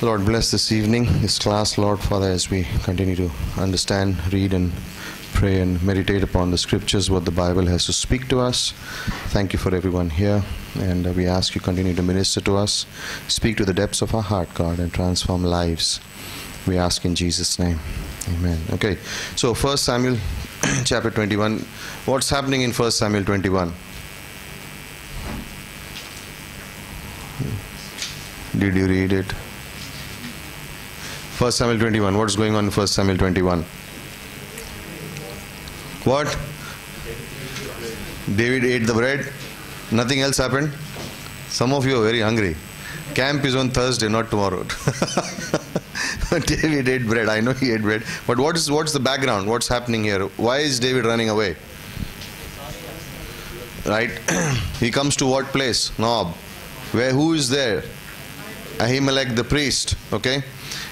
Lord, bless this evening, this class, Lord Father, as we continue to understand, read and pray and meditate upon the scriptures, what the Bible has to speak to us. Thank you for everyone here, and we ask you continue to minister to us, speak to the depths of our heart, God, and transform lives. We ask in Jesus' name. Amen. Okay, so 1 Samuel chapter 21. What's happening in 1 Samuel 21? Did you read it? 1 Samuel 21. What's going on in 1 Samuel 21? What? David ate the bread. Nothing else happened? Some of you are very hungry. Camp is on Thursday, not tomorrow. David ate bread. I know he ate bread. But what's the background? What's happening here? Why is David running away? Right? He comes to what place? Nob. Who is there? Ahimelech the priest. Okay?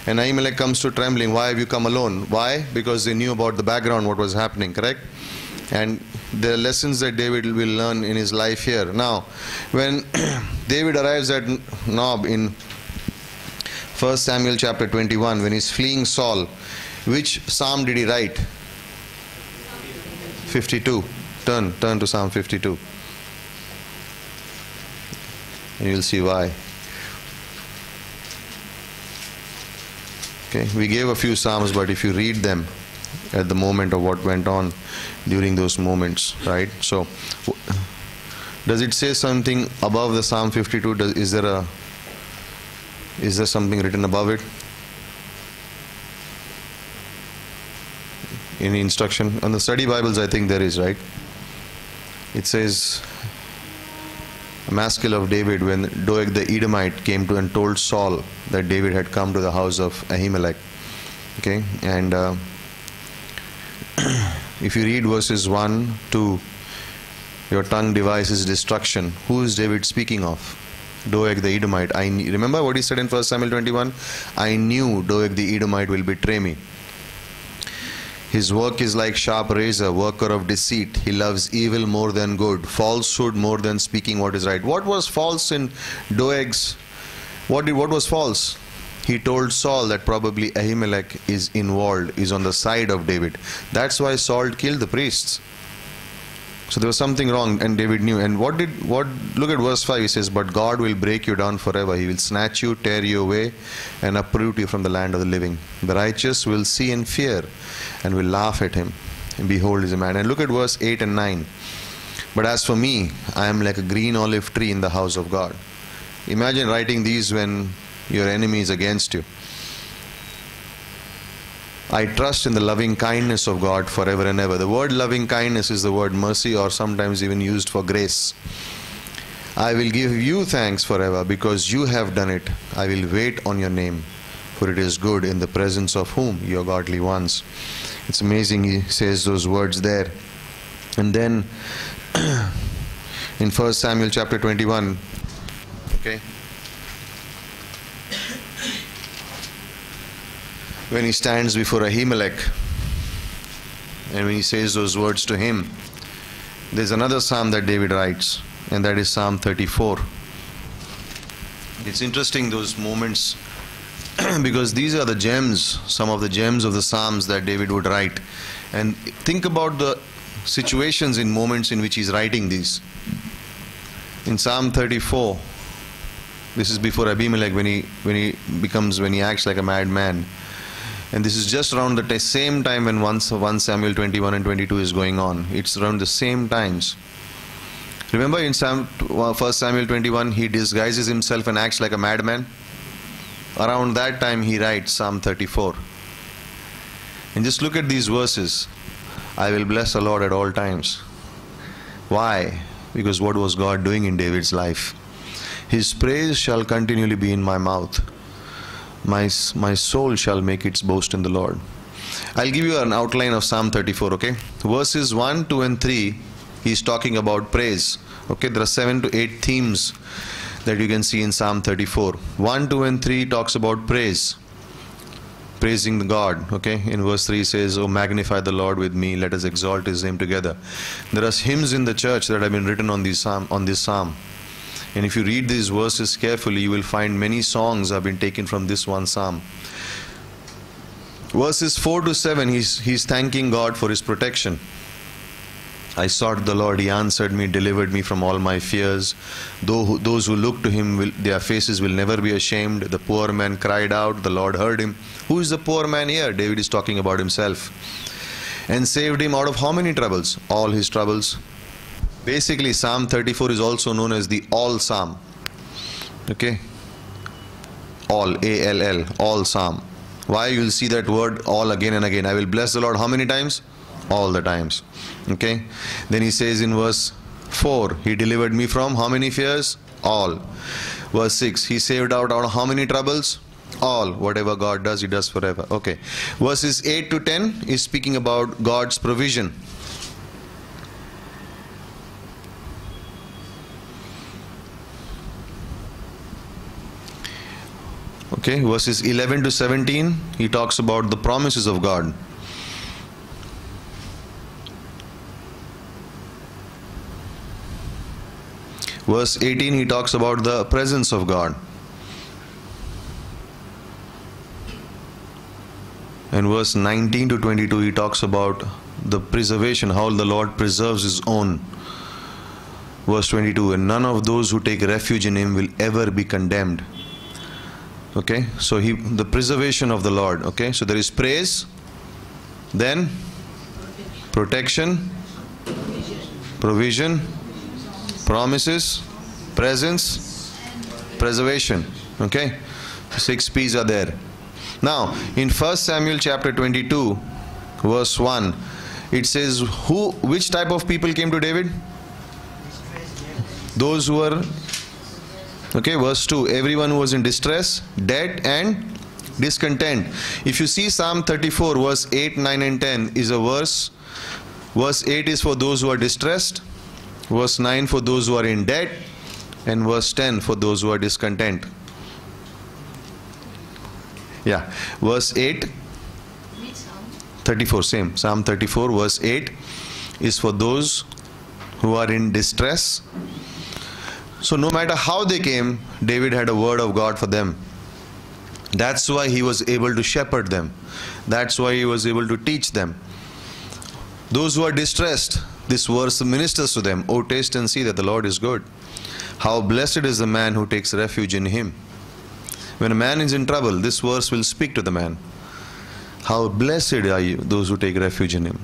And Ahimelech comes to trembling. Why have you come alone? Why? Because they knew about the background, what was happening, correct? And the lessons that David will learn in his life here. Now, when David arrives at Nob in 1 Samuel chapter 21, when he's fleeing Saul, which psalm did he write? 52. Turn to Psalm 52. And you'll see why. Okay, we gave a few psalms, but if you read them at the moment of what went on during those moments, right? So, does it say something above the Psalm 52? Is there something written above it? Any instruction? On the study Bibles, I think there is, right? It says, a maskil of David, when Doeg the Edomite came to and told Saul that David had come to the house of Ahimelech. Okay, and if you read verses 1, 2, your tongue devises destruction. Who is David speaking of? Doeg the Edomite. Remember what he said in 1 Samuel 21? I knew Doeg the Edomite will betray me. His work is like sharp razor, worker of deceit. He loves evil more than good, falsehood more than speaking what is right. What was false in Doeg's? What was false? He told Saul that probably Ahimelech is involved, is on the side of David. That's why Saul killed the priests. So there was something wrong, and David knew. And look at verse 5, he says, but God will break you down forever. He will snatch you, tear you away, and uproot you from the land of the living. The righteous will see and fear, and will laugh at him. And behold, is a man. And look at verse 8 and 9. But as for me, I am like a green olive tree in the house of God. Imagine writing these when your enemy is against you. I trust in the loving kindness of God forever and ever. The word loving kindness is the word mercy, or sometimes even used for grace. I will give you thanks forever because you have done it. I will wait on your name, for it is good in the presence of whom? Your godly ones. It's amazing he says those words there. And then in 1 Samuel chapter 21, okay, when he stands before Ahimelech and when he says those words to him, there's another psalm that David writes, and that is Psalm 34. It's interesting, those moments, because these are the gems, some of the gems of the psalms that David would write. And think about the situations in moments in which he's writing these. In Psalm 34, this is before Abimelech, when he acts like a madman. And this is just around the same time when 1 Samuel 21 and 22 is going on. It's around the same times. Remember in 1 Samuel 21, he disguises himself and acts like a madman. Around that time he writes Psalm 34. And just look at these verses. I will bless the Lord at all times. Why? Because what was God doing in David's life? His praise shall continually be in my mouth. My soul shall make its boast in the Lord. I'll give you an outline of Psalm 34, okay? Verses 1, 2 and 3, he's talking about praise. Okay, there are 7 to 8 themes that you can see in Psalm 34. 1, 2 and 3 talks about praise. Praising the God, okay? In verse 3 says, oh, magnify the Lord with me, let us exalt his name together. There are hymns in the church that have been written on this psalm. And if you read these verses carefully, you will find many songs have been taken from this one psalm. Verses 4 to 7, he's thanking God for his protection. I sought the Lord, he answered me, delivered me from all my fears. Those who look to him, their faces will never be ashamed. The poor man cried out, the Lord heard him. Who is the poor man here? David is talking about himself. And saved him out of how many troubles? All his troubles. Basically, Psalm 34 is also known as the All Psalm. Okay? All, A-L-L, All Psalm. Why? You will see that word all again and again. I will bless the Lord how many times? All the times. Okay? Then he says in verse 4, he delivered me from how many fears? All. Verse 6, he saved out how many troubles? All. Whatever God does, he does forever. Okay. Verses 8 to 10 is speaking about God's provision. Okay, verses 11 to 17, he talks about the promises of God. Verse 18, he talks about the presence of God. And verse 19 to 22, he talks about the preservation, how the Lord preserves his own. Verse 22, and none of those who take refuge in him will ever be condemned. Okay, so the preservation of the Lord. Okay, so there is praise, then protection, provision, promises, presence, preservation. Okay, 6 P's are there. Now, in 1 Samuel chapter 22, verse 1, it says, which type of people came to David? Those who were, okay, verse 2, everyone who was in distress, dead and discontent. If you see Psalm 34, verse 8, 9 and 10 is a verse. Verse 8 is for those who are distressed. Verse 9 for those who are in debt. And verse 10 for those who are discontent. Yeah, verse 8, 34, same. Psalm 34, verse 8 is for those who are in distress. So no matter how they came, David had a word of God for them. That's why he was able to shepherd them. That's why he was able to teach them. Those who are distressed, this verse ministers to them. Oh, taste and see that the Lord is good. How blessed is the man who takes refuge in him. When a man is in trouble, this verse will speak to the man. How blessed are you, those who take refuge in him.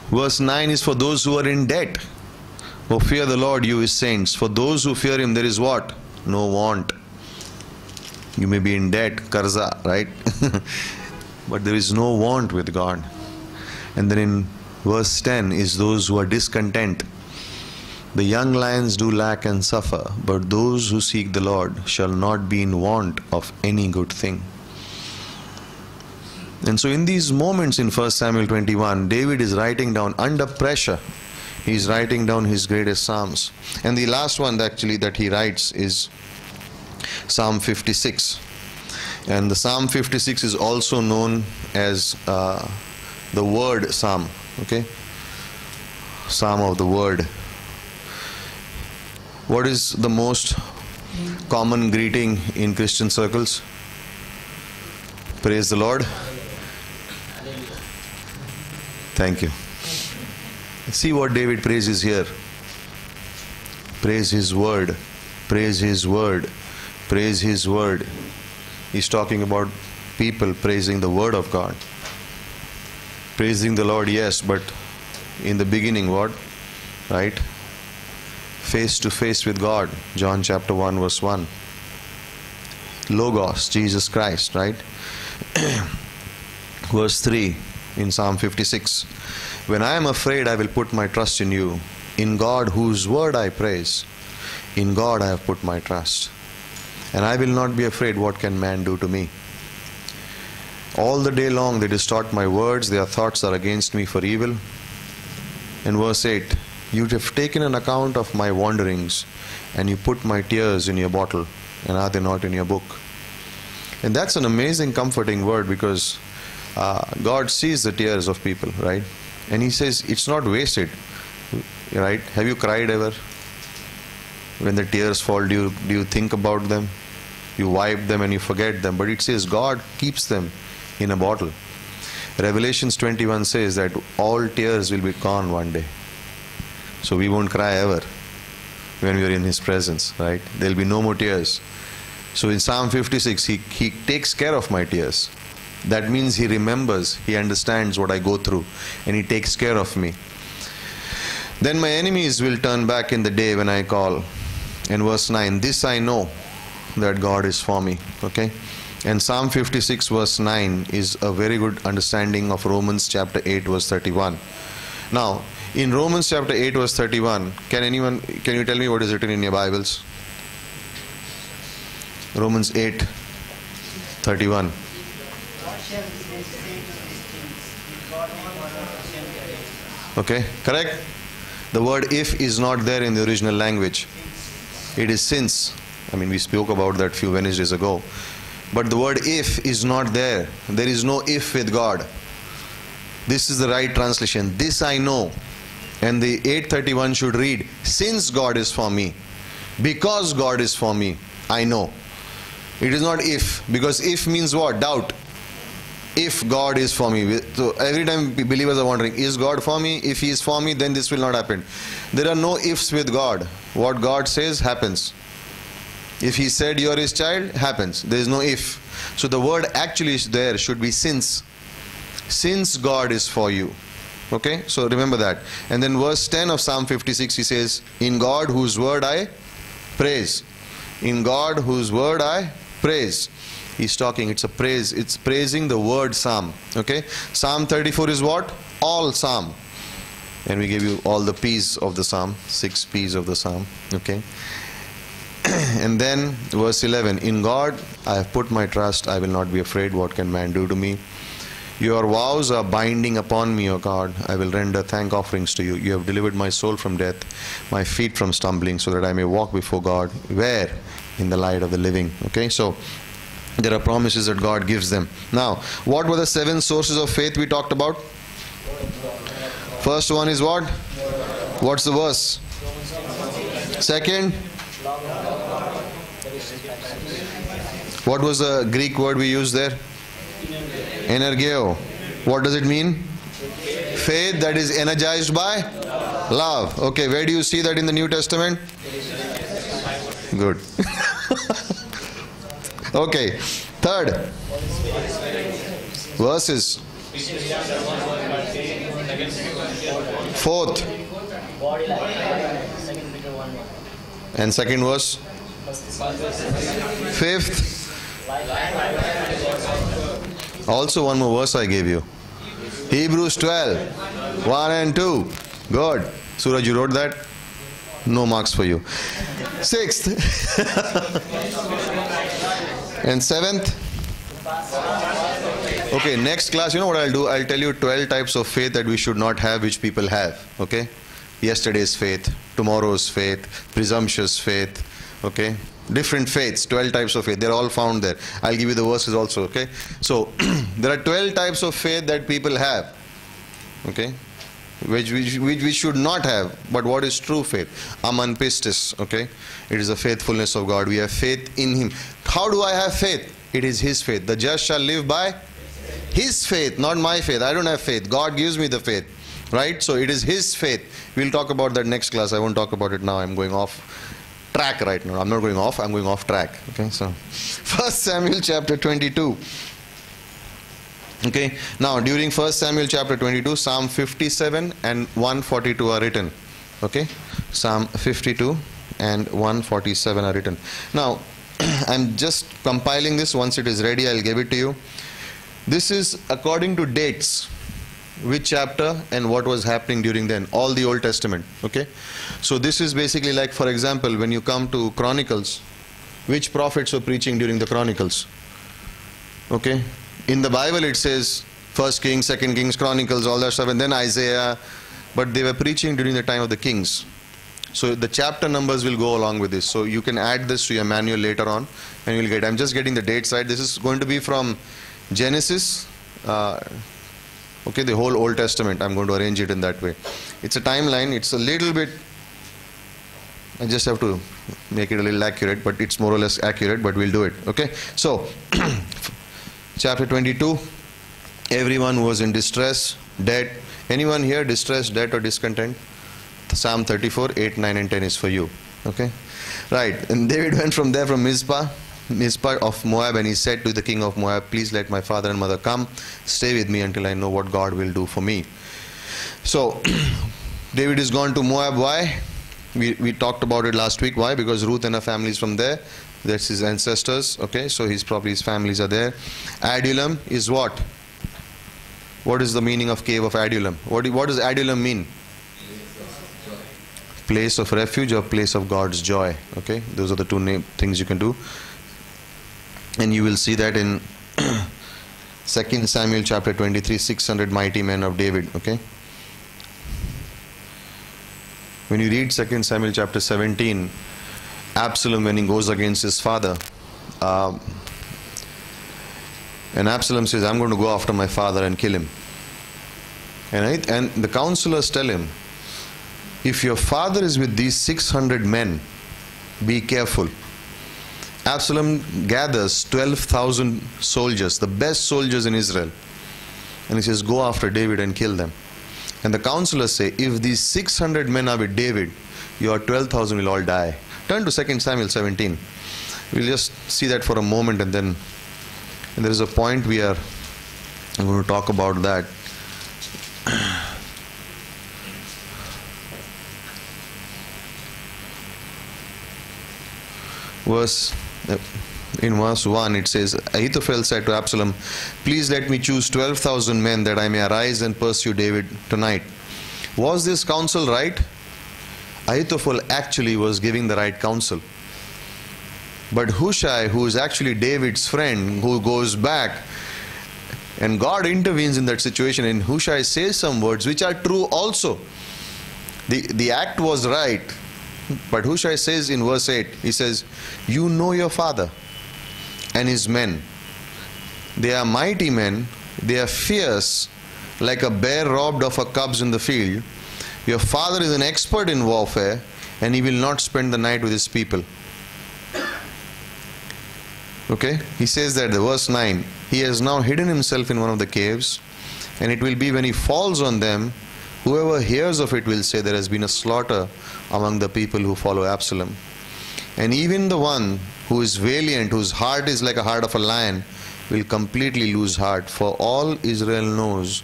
Verse 9 is for those who are in debt. Oh, fear the Lord, you his saints. For those who fear him, there is what? No want. You may be in debt, karza, right? But there is no want with God. And then in verse 10 is those who are discontent. The young lions do lack and suffer, but those who seek the Lord shall not be in want of any good thing. And so in these moments in 1 Samuel 21, David is writing down under pressure. He's writing down his greatest psalms. And the last one actually that he writes is Psalm 56. And the Psalm 56 is also known as the Word Psalm. Okay? Psalm of the Word. What is the most common greeting in Christian circles? Praise the Lord. Thank you. See what David praises here. Praise his word. Praise his word. Praise his word. He's talking about people praising the word of God. Praising the Lord, yes, but in the beginning what? Right? Face to face with God. John chapter 1 verse 1. Logos, Jesus Christ, right? Verse 3 in Psalm 56. When I am afraid, I will put my trust in you. In God, whose word I praise. In God I have put my trust. And I will not be afraid, what can man do to me? All the day long they distort my words, their thoughts are against me for evil. And verse 8, you have taken an account of my wanderings, and you put my tears in your bottle, and are they not in your book? And that's an amazing, comforting word, because God sees the tears of people, right? And he says it's not wasted, right? Have you cried ever? When the tears fall, do you think about them? You wipe them and you forget them. But it says God keeps them in a bottle. Revelations 21 says that all tears will be gone one day. So we won't cry ever when we are in His presence, right? There will be no more tears. So in Psalm 56, He takes care of my tears. That means He remembers, He understands what I go through, and He takes care of me. Then my enemies will turn back in the day when I call. And verse 9, this I know, that God is for me. Okay? And Psalm 56 verse 9 is a very good understanding of Romans chapter 8 verse 31. Now, in Romans chapter 8 verse 31, can you tell me what is written in your Bibles? Romans 8 31. Okay, correct? The word if is not there in the original language. It is since. I mean, we spoke about that few Wednesdays ago. But the word if is not there. There is no if with God. This is the right translation. This I know. And the 831 should read, since God is for me, because God is for me, I know. It is not if, because if means what? Doubt. If God is for me. So every time believers are wondering, is God for me? If He is for me, then this will not happen. There are no ifs with God. What God says happens. If He said you are His child, happens. There is no if. So the word actually is there should be since. Since God is for you. Okay, so remember that. And then verse 10 of Psalm 56, he says, in God whose word I praise. In God whose word I praise. He's talking, it's a praise, it's praising the word Psalm. Okay, Psalm 34 is what? All Psalm. And we give you all the P's of the Psalm, 6 P's of the Psalm. Okay. And then verse 11, in God I have put my trust, I will not be afraid, what can man do to me? Your vows are binding upon me, O God. I will render thank offerings to you. You have delivered my soul from death, my feet from stumbling, so that I may walk before God. Where? In the light of the living. Okay, so there are promises that God gives them. Now, what were the 7 sources of faith we talked about? First one is what? What's the verse? Second? What was the Greek word we used there? Energeo. What does it mean? Faith that is energized by love. Okay, where do you see that in the New Testament? Good. Okay, third. Verses. Fourth. And second verse. Fifth. Also one more verse I gave you. Hebrews 12, 1 and 2. Good. Suraj, you wrote that? No marks for you. Sixth. And seventh. Okay, next class, you know what I'll do? I'll tell you 12 types of faith that we should not have, which people have. Okay? Yesterday's faith, tomorrow's faith, presumptuous faith. Okay? Different faiths, 12 types of faith. They're all found there. I'll give you the verses also. Okay? So, there are 12 types of faith that people have. Okay? Which we should not have. But what is true faith? Aman pistis. Okay? It is the faithfulness of God. We have faith in Him. How do I have faith? It is His faith. The just shall live by His faith, not my faith. I don't have faith. God gives me the faith. Right? So it is His faith. We'll talk about that next class. I won't talk about it now. I'm going off track right now. I'm not going off. I'm going off track. Okay? So 1 Samuel chapter 22. Okay? Now during 1 Samuel chapter 22, Psalm 57 and 142 are written. Okay? Psalm 52 and 147 are written. Now I'm just compiling this. Once it is ready, I'll give it to you. This is according to dates, which chapter and what was happening during then, all the Old Testament. Okay, so this is basically like, for example, when you come to Chronicles, which prophets were preaching during the Chronicles? Okay, in the Bible it says 1 Kings, 2 Kings, Chronicles, all that stuff, and then Isaiah, but they were preaching during the time of the kings. So the chapter numbers will go along with this. So you can add this to your manual later on and you'll get, I'm just getting the date side. This is going to be from Genesis, okay, the whole Old Testament. I'm going to arrange it in that way. It's a timeline. It's a little bit I just have to make it a little accurate, but it's more or less accurate, but we'll do it. Okay? So, chapter 22, everyone was in distress, debt. Anyone here distressed, debt or discontent? Psalm 34, 8, 9 and 10 is for you. Okay? Right. And David went from there from Mizpah of Moab, and he said to the king of Moab, please let my father and mother come, stay with me until I know what God will do for me. So, David is gone to Moab. Why? We talked about it last week. Why? Because Ruth and her family is from there. That's his ancestors. Okay, so his families are there. Adullam is what? What is the meaning of cave of Adullam? What does Adullam mean? Place of refuge or place of God's joy. Okay, those are the two things you can do. And you will see that in 2 Samuel chapter 23, 600 mighty men of David. Okay. When you read 2 Samuel chapter 17, Absalom, when he goes against his father, and Absalom says, I'm going to go after my father and kill him. And the counselors tell him, if your father is with these 600 men, be careful. Absalom gathers 12,000 soldiers, the best soldiers in Israel. And he says, go after David and kill them. And the counselors say, if these 600 men are with David, your 12,000 will all die. Turn to 2 Samuel 17. We'll just see that for a moment, and then there is a point I'm going to talk about that. In verse 1 it says, Ahithophel said to Absalom, please let me choose 12,000 men that I may arise and pursue David tonight. Was this counsel right? Ahithophel actually was giving the right counsel. But Hushai, who is actually David's friend, who goes back, and God intervenes in that situation, and Hushai says some words which are true also. The act was right. But Hushai says in verse 8, he says, you know your father and his men. They are mighty men. They are fierce, like a bear robbed of her cubs in the field. Your father is an expert in warfare, and he will not spend the night with his people. Okay? He says that, verse 9, he has now hidden himself in one of the caves, and it will be when he falls on them, whoever hears of it will say there has been a slaughter among the people who follow Absalom. And even the one who is valiant, whose heart is like a heart of a lion, will completely lose heart. For all Israel knows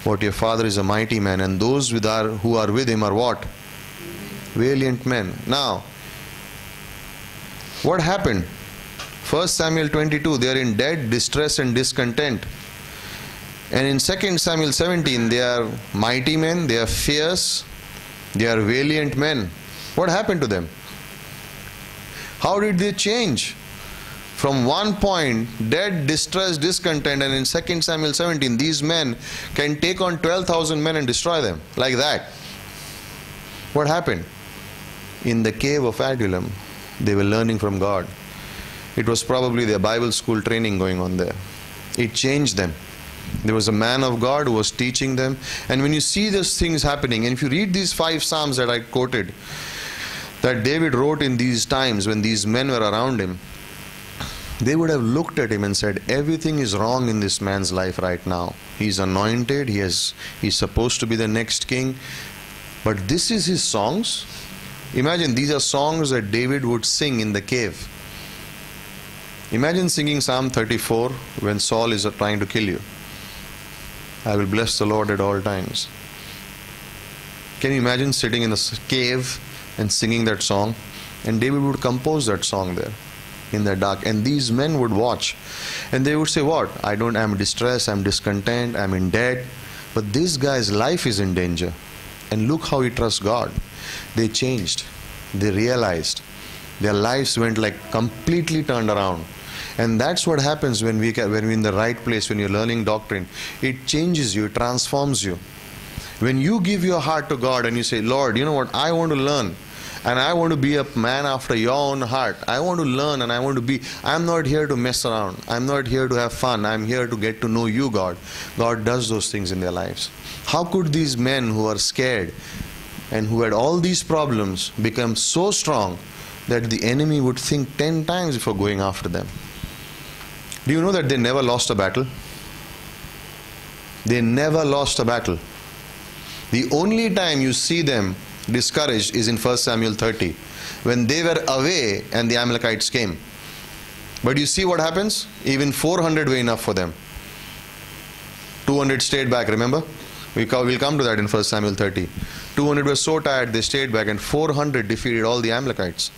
what your father is a mighty man, and those who are with him are what? Valiant men. Now, what happened? 1 Samuel 22, they are in debt, distress and discontent. And in 2 Samuel 17, they are mighty men, they are fierce, they are valiant men. What happened to them? How did they change? From one point, dead, distress, discontent, and in 2 Samuel 17, these men can take on 12,000 men and destroy them, like that. What happened? In the cave of Adullam, they were learning from God. It was probably their Bible school training going on there. It changed them. There was a man of God who was teaching them. And when you see these things happening, and if you read these 5 Psalms that I quoted, that David wrote in these times when these men were around him, they would have looked at him and said, everything is wrong in this man's life right now. He's anointed, he's supposed to be the next king, but this is his songs. Imagine, these are songs that David would sing in the cave. Imagine singing Psalm 34 when Saul is trying to kill you. I will bless the Lord at all times. Can you imagine sitting in a cave and singing that song? And David would compose that song there in the dark, and these men would watch, and they would say, what? I'm distressed, I'm discontent, I'm in debt, but this guy's life is in danger, and look how he trusts God. They changed. They realized. Their lives went like completely turned around. And that's what happens when we're in the right place, when you're learning doctrine. It changes you, it transforms you. When you give your heart to God and you say, Lord, you know what, I want to learn, and I want to be a man after your own heart. I want to learn, and I'm not here to mess around. I'm not here to have fun. I'm here to get to know you, God. God does those things in their lives. How could these men who are scared and who had all these problems become so strong that the enemy would think 10 times before going after them. Do you know that they never lost a battle? They never lost a battle. The only time you see them discouraged is in 1 Samuel 30, when they were away and the Amalekites came. But you see what happens? Even 400 were enough for them. 200 stayed back, remember? We'll come to that in 1 Samuel 30. 200 were so tired they stayed back, and 400 defeated all the Amalekites.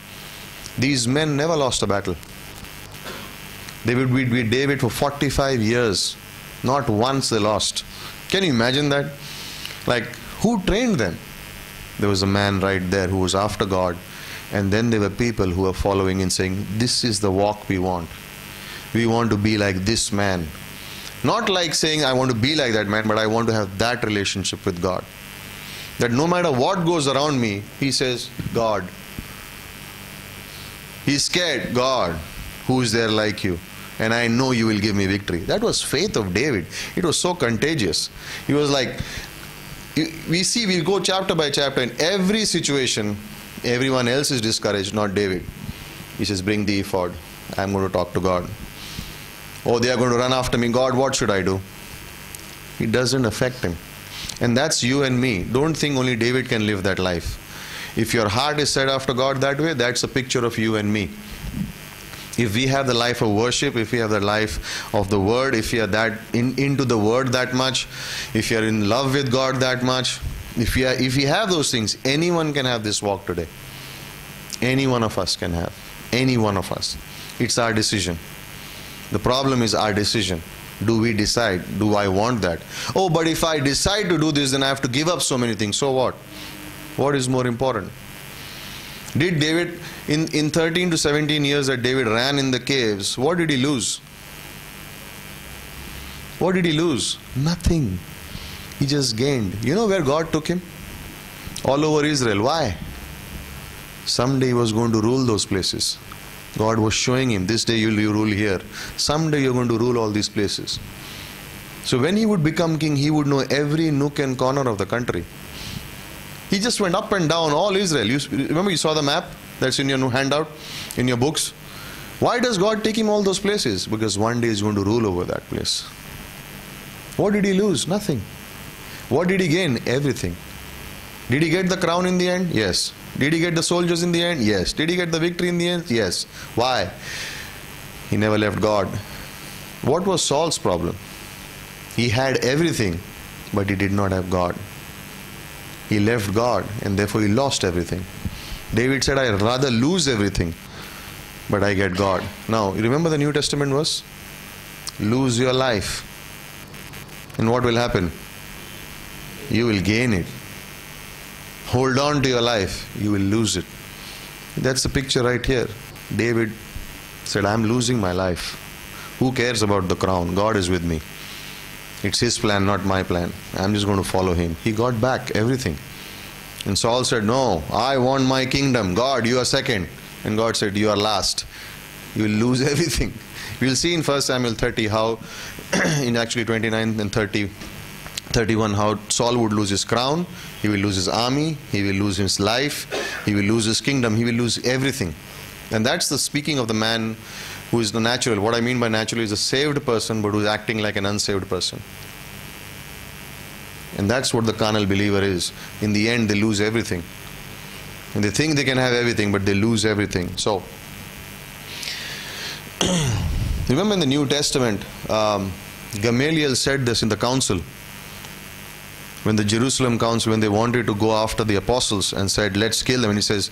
These men never lost a battle. They would be with David for 45 years. Not once they lost. Can you imagine that? Like, who trained them? There was a man right there who was after God. And then there were people who were following and saying, this is the walk we want. We want to be like this man. Not like saying, I want to be like that man, but I want to have that relationship with God. That no matter what goes around me, he says, God. He's scared, God, who is there like you? And I know you will give me victory. That was faith of David. It was so contagious. He was like, we'll go chapter by chapter. In every situation, everyone else is discouraged, not David. He says, bring the ephod. I'm going to talk to God. Oh, they are going to run after me. God, what should I do? It doesn't affect him. And that's you and me. Don't think only David can live that life. If your heart is set after God that way, that's a picture of you and me. If we have the life of worship, if we have the life of the Word, if we are that into the Word that much, if you are in love with God that much, if we have those things, anyone can have this walk today. Any one of us can have. Any one of us. It's our decision. The problem is our decision. Do we decide? Do I want that? Oh, but if I decide to do this, then I have to give up so many things. So what? What is more important? Did David, in 13 to 17 years that David ran in the caves, what did he lose? What did he lose? Nothing. He just gained. You know where God took him? All over Israel. Why? Someday he was going to rule those places. God was showing him, this day you rule here. Someday you're going to rule all these places. So when he would become king, he would know every nook and corner of the country. He just went up and down all Israel. Remember you saw the map that's in your handout, in your books? Why does God take him all those places? Because one day he's going to rule over that place. What did he lose? Nothing. What did he gain? Everything. Did he get the crown in the end? Yes. Did he get the soldiers in the end? Yes. Did he get the victory in the end? Yes. Why? He never left God. What was Saul's problem? He had everything, but he did not have God. He left God, and therefore he lost everything. David said, I'd rather lose everything, but I get God. Now, you remember the New Testament verse? Lose your life. And what will happen? You will gain it. Hold on to your life, you will lose it. That's the picture right here. David said, I'm losing my life. Who cares about the crown? God is with me. It's his plan, not my plan. I'm just going to follow him. He got back everything. And Saul said, no, I want my kingdom. God, you are second. And God said, you are last. You will lose everything. We'll see in 1 Samuel 30 how, in actually 29 and 31, how Saul would lose his crown, he will lose his army, he will lose his life, he will lose his kingdom, he will lose everything. And that's the speaking of the man who is the natural. What I mean by natural is a saved person, but who is acting like an unsaved person. And that's what the carnal believer is. In the end, they lose everything. And they think they can have everything, but they lose everything. So, remember in the New Testament, Gamaliel said this in the council. When the Jerusalem council, when they wanted to go after the apostles and said, let's kill them. And he says,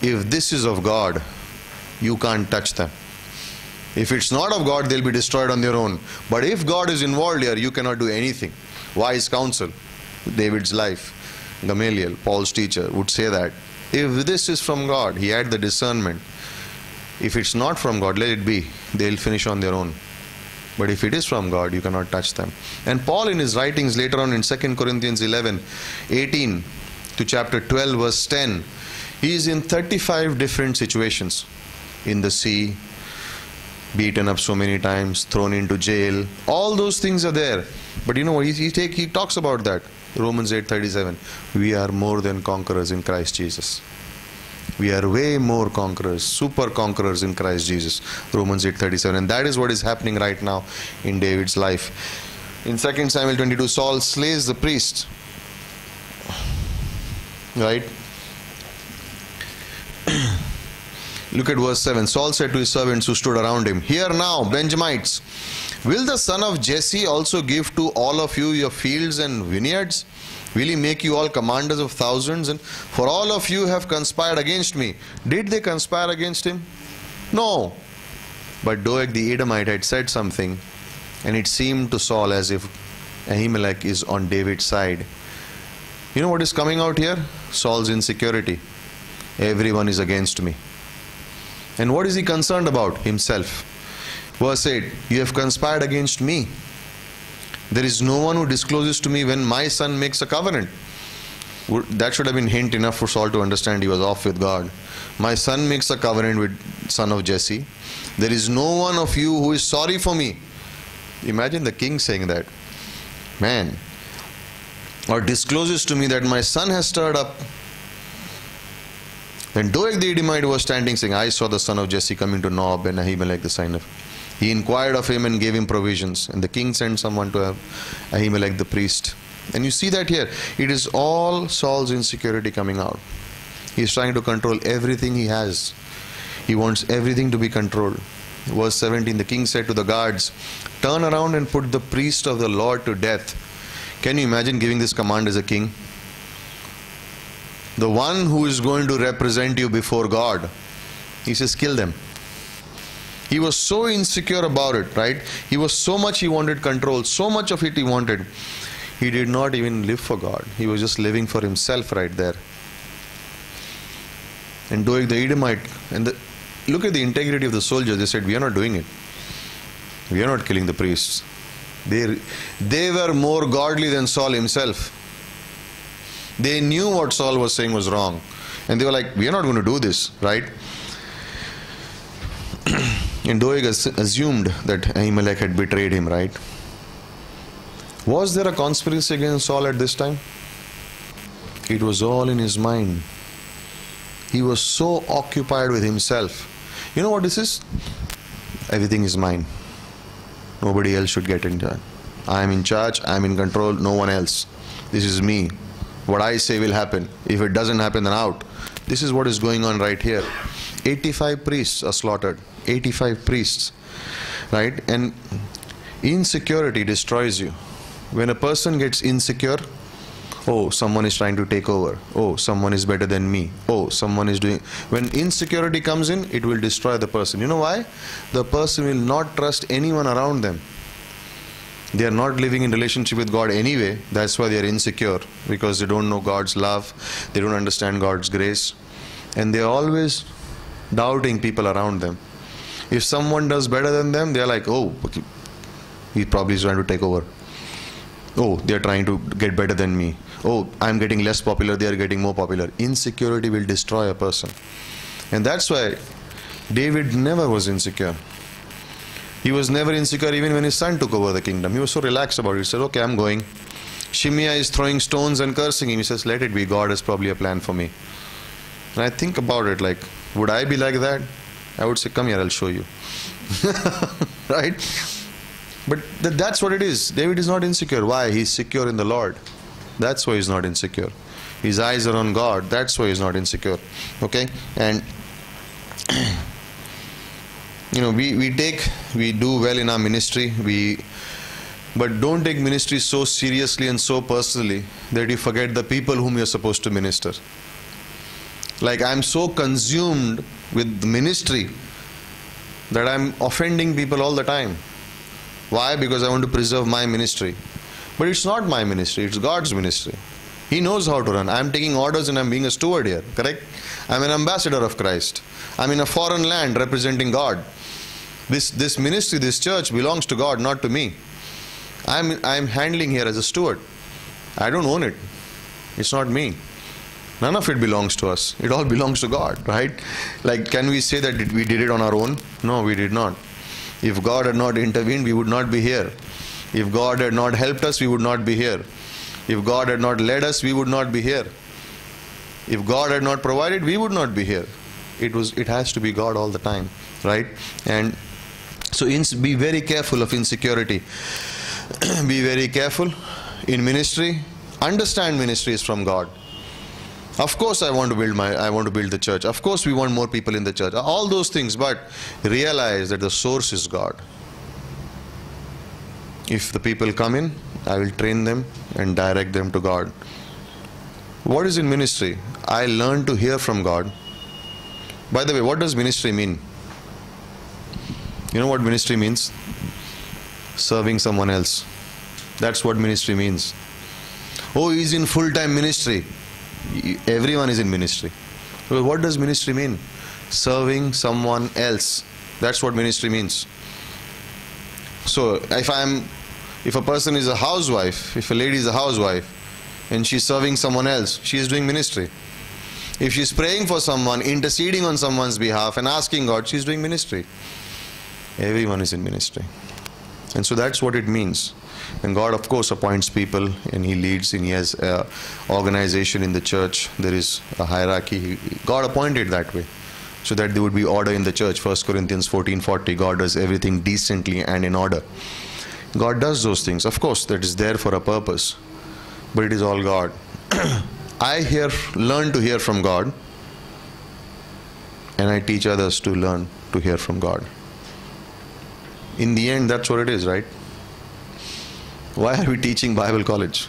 if this is of God, you can't touch them. If it's not of God, they'll be destroyed on their own. But if God is involved here, you cannot do anything. Wise counsel. David's life. Gamaliel, Paul's teacher, would say that. If this is from God, he had the discernment. If it's not from God, let it be. They'll finish on their own. But if it is from God, you cannot touch them. And Paul in his writings later on in 2 Corinthians 11:18 to chapter 12 verse 10, he is in 35 different situations. In the sea, beaten up so many times, thrown into jail. All those things are there. But you know what, he talks about that. Romans 8:37. We are more than conquerors in Christ Jesus. We are way more conquerors, super conquerors in Christ Jesus. Romans 8:37. And that is what is happening right now in David's life. In 2 Samuel 22, Saul slays the priest. Right? Look at verse 7. Saul said to his servants who stood around him, "Hear now, Benjamites, will the son of Jesse also give to all of you your fields and vineyards? Will he make you all commanders of thousands? And for all of you have conspired against me." Did they conspire against him? No. But Doeg the Edomite had said something, and it seemed to Saul as if Ahimelech is on David's side. You know what is coming out here? Saul's insecurity. Everyone is against me. And what is he concerned about? Himself. Verse 8, "You have conspired against me. There is no one who discloses to me when my son makes a covenant." That should have been hint enough for Saul to understand he was off with God. My son makes a covenant with son of Jesse. There is no one of you who is sorry for me. Imagine the king saying that. Man. Or discloses to me that my son has stirred up. Then Doeg the Edomite was standing saying, "I saw the son of Jesse coming to Nob and Ahimelech the son of." He inquired of him and gave him provisions. And the king sent someone to Ahimelech the priest. And you see that here. It is all Saul's insecurity coming out. He is trying to control everything he has. He wants everything to be controlled. Verse 17, the king said to the guards, "Turn around and put the priest of the Lord to death." Can you imagine giving this command as a king? The one who is going to represent you before God. He says, kill them. He was so insecure about it, right? He was so much he wanted control, so much of it he wanted. He did not even live for God. He was just living for himself right there. And Doeg the Edomite, look at the integrity of the soldiers. They said, "We are not doing it. We are not killing the priests." They were more godly than Saul himself. They knew what Saul was saying was wrong. And they were like, "We are not going to do this," right? And Doeg assumed that Ahimelech had betrayed him, right? Was there a conspiracy against Saul at this time? It was all in his mind. He was so occupied with himself. You know what this is? Everything is mine. Nobody else should get in charge. I am in charge, I am in control, no one else. This is me. What I say will happen. If it doesn't happen, then out. This is what is going on right here. 85 priests are slaughtered. 85 priests. Right? And insecurity destroys you. When a person gets insecure, oh, someone is trying to take over. Oh, someone is better than me. Oh, someone is doing... When insecurity comes in, it will destroy the person. You know why? The person will not trust anyone around them. They are not living in relationship with God anyway. That's why they are insecure. Because they don't know God's love. They don't understand God's grace. And they are always doubting people around them. If someone does better than them, they are like, oh, he probably is trying to take over. Oh, they are trying to get better than me. Oh, I'm getting less popular, they are getting more popular. Insecurity will destroy a person. And that's why David never was insecure. He was never insecure even when his son took over the kingdom. He was so relaxed about it. He said, okay, I'm going. Shimei is throwing stones and cursing him. He says, let it be. God has probably a plan for me. And I think about it like, would I be like that? I would say, come here, I'll show you. Right? But that's what it is. David is not insecure. Why? He's secure in the Lord. That's why he's not insecure. His eyes are on God. That's why he's not insecure. Okay? And you know, we do well in our ministry. But don't take ministry so seriously and so personally that you forget the people whom you're supposed to minister. Like, I'm so consumed with ministry that I'm offending people all the time. Why? Because I want to preserve my ministry. But it's not my ministry, it's God's ministry. He knows how to run. I'm taking orders and I'm being a steward here, correct? I'm an ambassador of Christ. I'm in a foreign land representing God. This ministry, this church belongs to God, not to me. I'm handling here as a steward. I don't own it. It's not me. None of it belongs to us. It all belongs to God, right? Like, can we say that we did it on our own? No, we did not. If God had not intervened, we would not be here. If God had not helped us, we would not be here. If God had not led us, we would not be here. If God had not provided, we would not be here. It has to be God all the time, right? And so be very careful of insecurity. Be very careful in ministry. Understand ministry is from God. Of course I want to build the church. Of course we want more people in the church. All those things, but realize that the source is God. If the people come in, I will train them and direct them to God. What is in ministry? I learn to hear from God. By the way, what does ministry mean? You know what ministry means? Serving someone else. That's what ministry means. Oh, he's in full-time ministry. Everyone is in ministry. Well, what does ministry mean? Serving someone else. That's what ministry means. So if a person is a housewife, if a lady is a housewife and she's serving someone else, she is doing ministry. If she's praying for someone, interceding on someone's behalf and asking God, she's doing ministry. Everyone is in ministry. And so that's what it means. And God, of course, appoints people and He leads, and He has an organization in the church. There is a hierarchy. God appointed that way, so that there would be order in the church. 1 Corinthians 14:40, God does everything decently and in order. God does those things. Of course, that is there for a purpose, but it is all God. I learn to hear from God, and I teach others to learn to hear from God. In the end, that's what it is, right? Why are we teaching Bible college?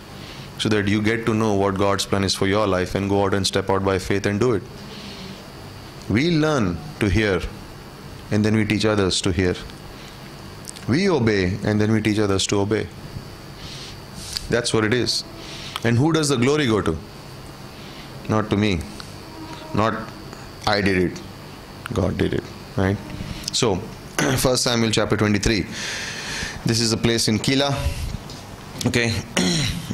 So that you get to know what God's plan is for your life and go out and step out by faith and do it. We learn to hear, and then we teach others to hear. We obey, and then we teach others to obey. That's what it is. And who does the glory go to? Not to me. Not I did it. God did it. Right? So, 1 Samuel chapter 23. This is a place in Keilah. Okay.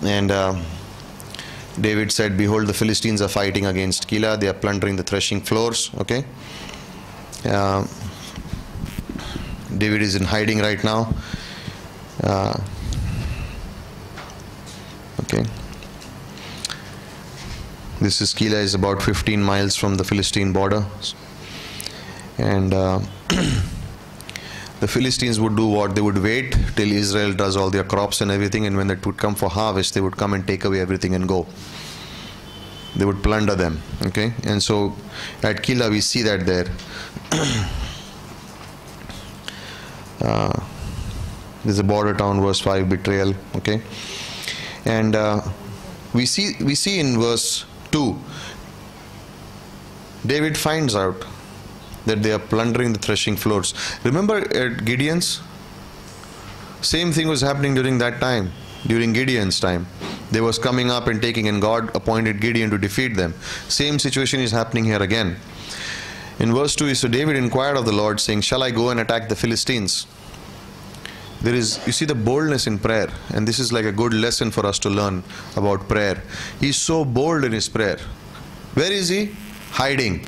And David said, behold, the Philistines are fighting against Keilah. They are plundering the threshing floors. Okay. David is in hiding right now. Okay. This is Keilah, is about 15 miles from the Philistine border. And the Philistines would do what? They would wait till Israel does all their crops and everything, and when it would come for harvest, they would come and take away everything and go. They would plunder them. Okay. And so at Keilah we see that there. There's a border town, verse 5, betrayal. Okay. And we see in verse 2, David finds out that they are plundering the threshing floors. Remember at Gideon's? Same thing was happening during that time. During Gideon's time, they was coming up and taking, and God appointed Gideon to defeat them. Same situation is happening here again. In verse 2, so David inquired of the Lord, saying, shall I go and attack the Philistines? There is, you see the boldness in prayer, and this is like a good lesson for us to learn about prayer. He's so bold in his prayer. Where is he? Hiding.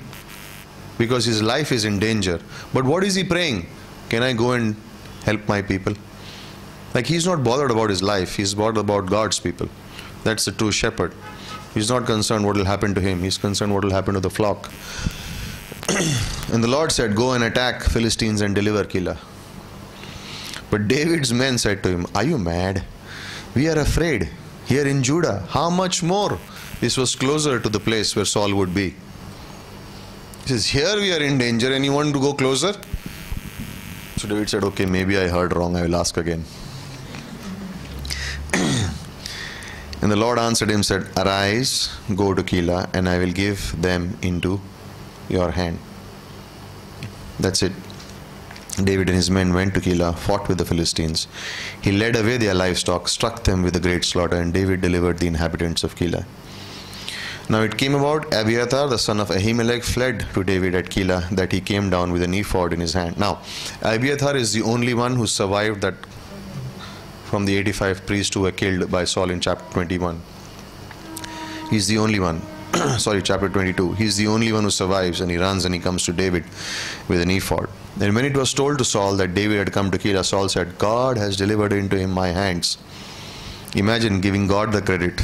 Because his life is in danger. But what is he praying? Can I go and help my people? Like, he's not bothered about his life. He's bothered about God's people. That's the true shepherd. He's not concerned what will happen to him. He's concerned what will happen to the flock. And the Lord said, go and attack Philistines and deliver Keilah. But David's men said to him, are you mad? We are afraid here in Judah. How much more? This was closer to the place where Saul would be. He says, here we are in danger and you want to go closer? So David said, okay, maybe I heard wrong. I will ask again. And the Lord answered him, said, arise, go to Keilah, and I will give them into your hand. That's it. David and his men went to Keilah, fought with the Philistines. He led away their livestock, struck them with a great slaughter, and David delivered the inhabitants of Keilah. Now it came about, Abiathar, the son of Ahimelech, fled to David at Keilah, that he came down with an ephod in his hand. Now, Abiathar is the only one who survived that from the 85 priests who were killed by Saul in chapter 21. He's the only one. Sorry, chapter 22. He's the only one who survives, and he runs and he comes to David with an ephod. And when it was told to Saul that David had come to Keilah, Saul said, God has delivered into him my hands. Imagine giving God the credit.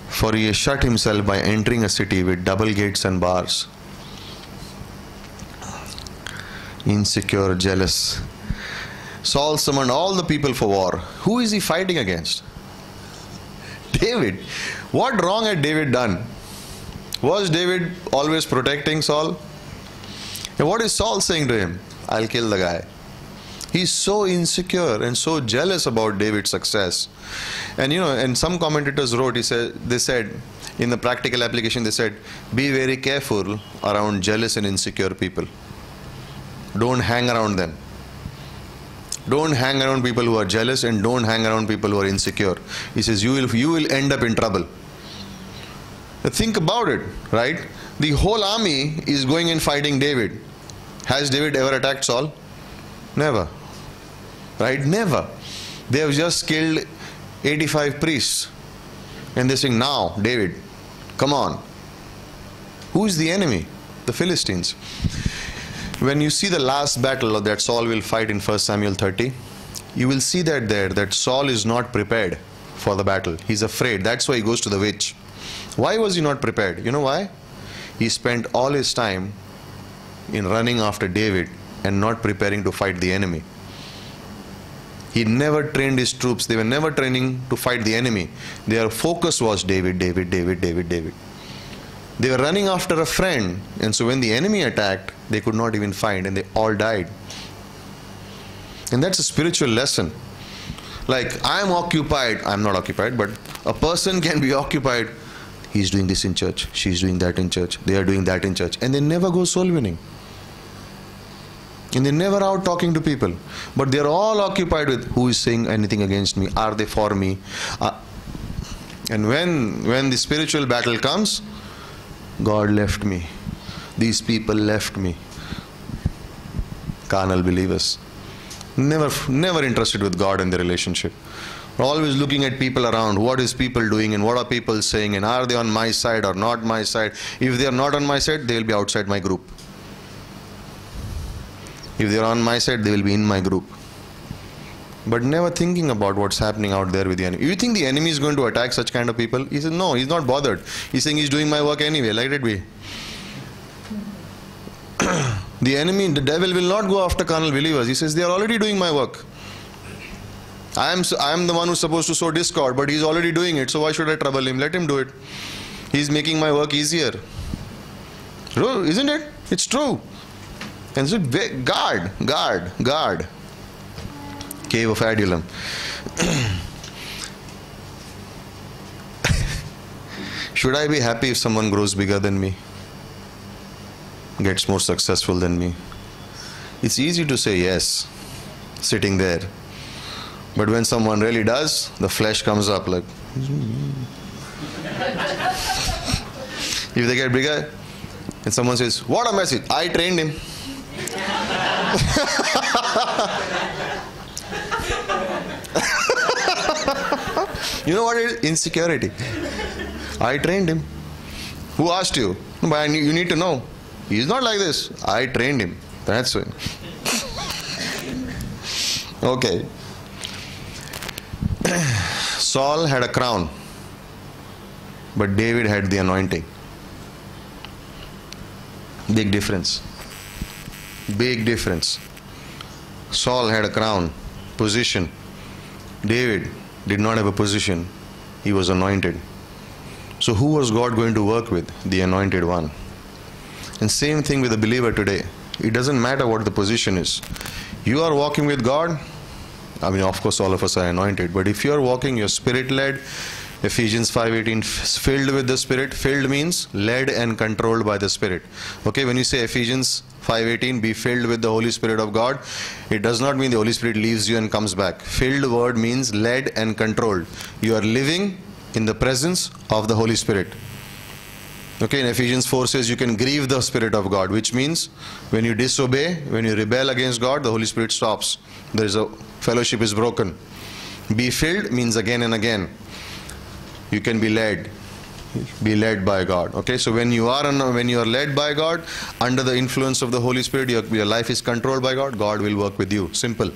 For he has shut himself by entering a city with double gates and bars. Insecure, jealous. Saul summoned all the people for war. Who is he fighting against? David. What wrong had David done? Was David always protecting Saul? And what is Saul saying to him? I'll kill the guy. He's so insecure and so jealous about David's success. And and some commentators wrote, they said, in the practical application, they said, be very careful around jealous and insecure people. Don't hang around them. Don't hang around people who are jealous, and don't hang around people who are insecure. He says, you will end up in trouble. Think about it, right? The whole army is going and fighting David. Has David ever attacked Saul? Never. Right? Never. They have just killed 85 priests. And they're saying, now, David, come on. Who is the enemy? The Philistines. When you see the last battle that Saul will fight in 1 Samuel 30, you will see that Saul is not prepared for the battle. He's afraid. That's why he goes to the witch. Why was he not prepared? You know why? He spent all his time in running after David and not preparing to fight the enemy. He never trained his troops. They were never training to fight the enemy. Their focus was David, David, David, David, David. They were running after a friend, and so when the enemy attacked, they could not even find, and they all died. And that's a spiritual lesson. Like, I am occupied. I'm not occupied, but a person can be occupied. He's doing this in church. She's doing that in church. They are doing that in church. And they never go soul winning. And they're never out talking to people. But they're all occupied with who is saying anything against me. Are they for me? And when the spiritual battle comes, God left me. These people left me. Carnal believers. Never interested with God and the relationship. Always looking at people around. What is people doing and what are people saying, and are they on my side or not my side? If they are not on my side, they will be outside my group. If they are on my side, they will be in my group. But never thinking about what's happening out there with the enemy. You think the enemy is going to attack such kind of people? He says, no, he's not bothered. He's saying he's doing my work anyway. Let it be. The enemy, the devil will not go after carnal believers. He says, they are already doing my work. I am the one who's supposed to sow discord, but he's already doing it. So why should I trouble him? Let him do it. He's making my work easier. Isn't it? It's true. And so guard. Cave of Adullam. Should I be happy if someone grows bigger than me? Gets more successful than me? It's easy to say yes, sitting there. But when someone really does, the flesh comes up like. If they get bigger, and someone says, what a message, I trained him. You know what it is? Insecurity. I trained him. Who asked you? But you need to know. He's not like this. I trained him. That's it. Okay. Saul had a crown, but David had the anointing. Big difference. Big difference. Saul had a crown, position. David did not have a position. He was anointed. So who was God going to work with? The anointed one. And same thing with the believer today. It doesn't matter what the position is. You are walking with God. I mean, of course, all of us are anointed. But if you are walking, you're spirit-led. Ephesians 5:18, filled with the Spirit. Filled means led and controlled by the Spirit. Okay, when you say Ephesians 5:18, be filled with the Holy Spirit of God, it does not mean the Holy Spirit leaves you and comes back. Filled word means led and controlled. You are living in the presence of the Holy Spirit. Okay, in Ephesians 4 says you can grieve the Spirit of God, which means when you disobey, when you rebel against God, the Holy Spirit stops. There is a fellowship is broken. Be filled means again and again. You can be led by God. Okay, so when you are led by God, under the influence of the Holy Spirit, your life is controlled by God. God will work with you. Simple.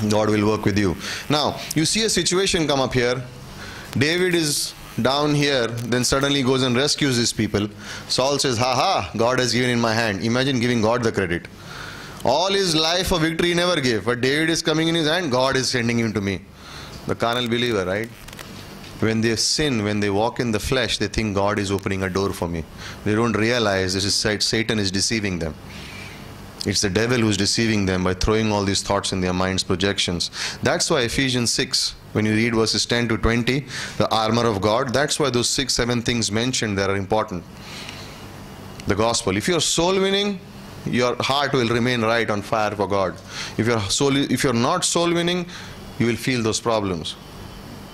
God will work with you. Now, you see a situation come up here. David is down here, then suddenly goes and rescues his people. Saul says, ha ha, God has given in my hand. Imagine giving God the credit. All his life of victory he never gave, but David is coming in his hand, God is sending him to me. The carnal believer, right? When they sin, when they walk in the flesh, they think God is opening a door for me. They don't realize this is Satan is deceiving them. It's the devil who's deceiving them by throwing all these thoughts in their minds, projections. That's why Ephesians 6, when you read verses 10 to 20, the armor of God, that's why those 6, 7 things mentioned there are important. The gospel. If you're soul winning, your heart will remain right on fire for God. If you're not soul winning, you will feel those problems.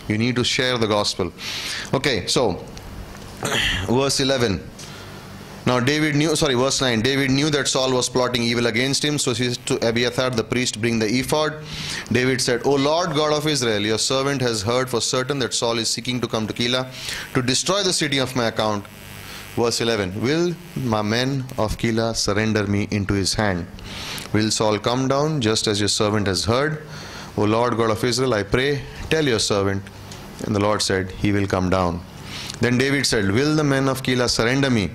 You need to share the gospel. Okay, so verse 11. Now verse 9, David knew that Saul was plotting evil against him, so he said to Abiathar the priest, bring the ephod. David said, O Lord God of Israel, your servant has heard for certain that Saul is seeking to come to Keilah to destroy the city of my account. Verse 11, will my men of Keilah surrender me into his hand? Will Saul come down just as your servant has heard? O Lord God of Israel, I pray, tell your servant. And the Lord said, he will come down. Then David said, will the men of Keilah surrender me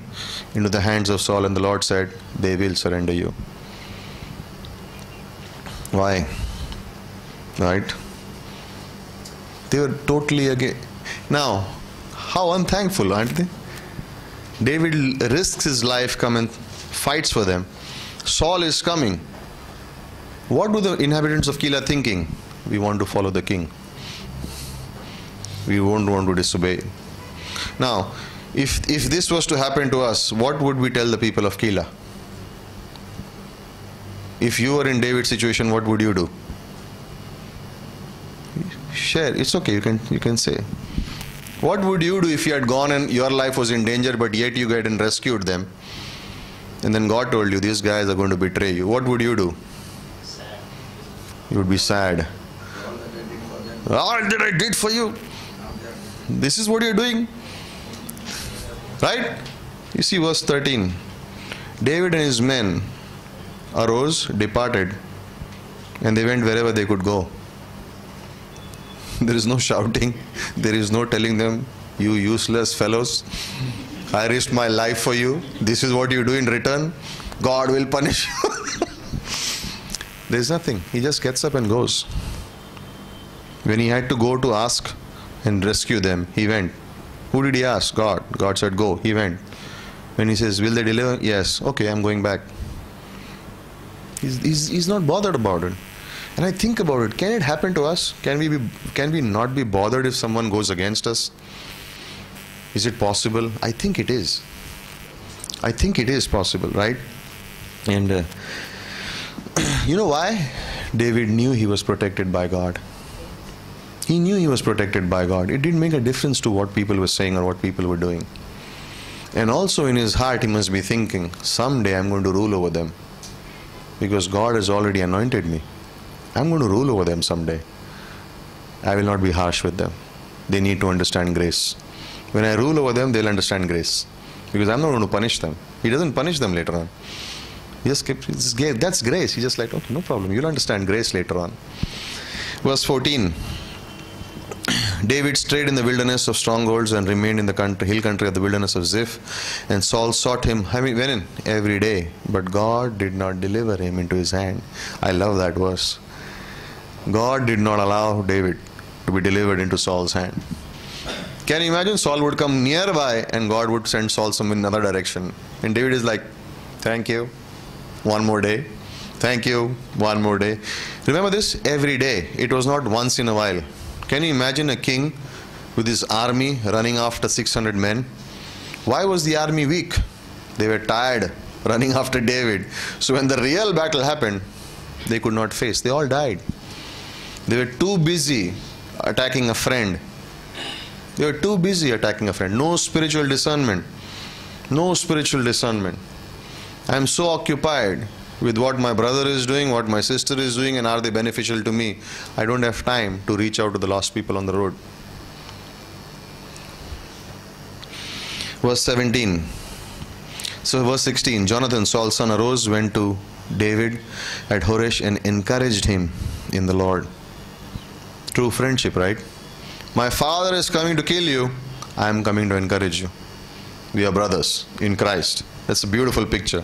into the hands of Saul? And the Lord said, they will surrender you. Why? Right? They were totally against. Now, how unthankful, aren't they? David risks his life, come and fights for them. Saul is coming. What do the inhabitants of Keilah thinking? We want to follow the king. We won't want to disobey. Now, if this was to happen to us, what would we tell the people of Keilah? If you were in David's situation, what would you do? Share. It's okay. You can say. What would you do if you had gone and your life was in danger, but yet you get and rescued them? And then God told you, these guys are going to betray you. What would you do? Sad. You would be sad. All that I did for you. This is what you're doing. Right? You see verse 13. David and his men arose, departed, and they went wherever they could go. There is no shouting. There is no telling them, you useless fellows, I risked my life for you. This is what you do in return. God will punish you. There is nothing. He just gets up and goes. When he had to go to ask and rescue them, he went. Who did he ask? God. God said, go. He went. When he says, will they deliver? Yes. Okay, I'm going back. He's not bothered about it. And I think about it. Can it happen to us? Can we not be bothered if someone goes against us? Is it possible? I think it is. I think it is possible, right? And you know why? David knew he was protected by God. He knew he was protected by God. It didn't make a difference to what people were saying or what people were doing. And also in his heart he must be thinking, someday I'm going to rule over them. Because God has already anointed me. I'm going to rule over them someday. I will not be harsh with them. They need to understand grace. When I rule over them, they'll understand grace. Because I'm not going to punish them. He doesn't punish them later on. He just kept, that's grace. He's just like, okay, no problem. You'll understand grace later on. Verse 14. David strayed in the wilderness of strongholds and remained in the hill country of the wilderness of Ziph. And Saul sought him when every day. But God did not deliver him into his hand. I love that verse. God did not allow David to be delivered into Saul's hand. Can you imagine? Saul would come nearby and God would send Saul some in another direction. And David is like, thank you, one more day. Thank you, one more day. Remember this? Every day. It was not once in a while. Can you imagine a king with his army running after 600 men? Why was the army weak? They were tired running after David. So when the real battle happened, they could not face. They all died. They were too busy attacking a friend. They were too busy attacking a friend. No spiritual discernment. No spiritual discernment. I am so occupied with what my brother is doing, what my sister is doing, and are they beneficial to me? I don't have time to reach out to the lost people on the road. Verse 17. So verse 16. Jonathan, Saul's son, arose, went to David at Horesh and encouraged him. in the Lord. True friendship, right? My father is coming to kill you. I am coming to encourage you. We are brothers in Christ. That's a beautiful picture.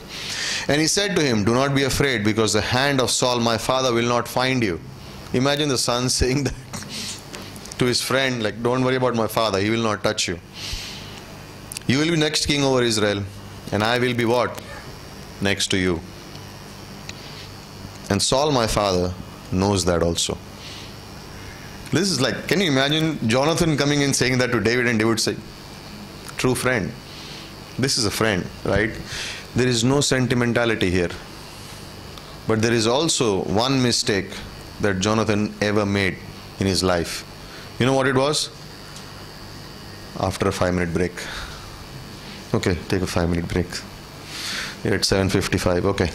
And he said to him, do not be afraid, because the hand of Saul my father will not find you. Imagine the son saying that to his friend, like, don't worry about my father, he will not touch you. You will be next king over Israel, and I will be what? Next to you. And Saul my father knows that also. This is like, can you imagine Jonathan coming in saying that to David, and David say, true friend. This is a friend, right? There is no sentimentality here. But there is also one mistake that Jonathan ever made in his life. You know what it was? After a 5-minute break. Okay, take a 5-minute break. We're at 7:55. Okay.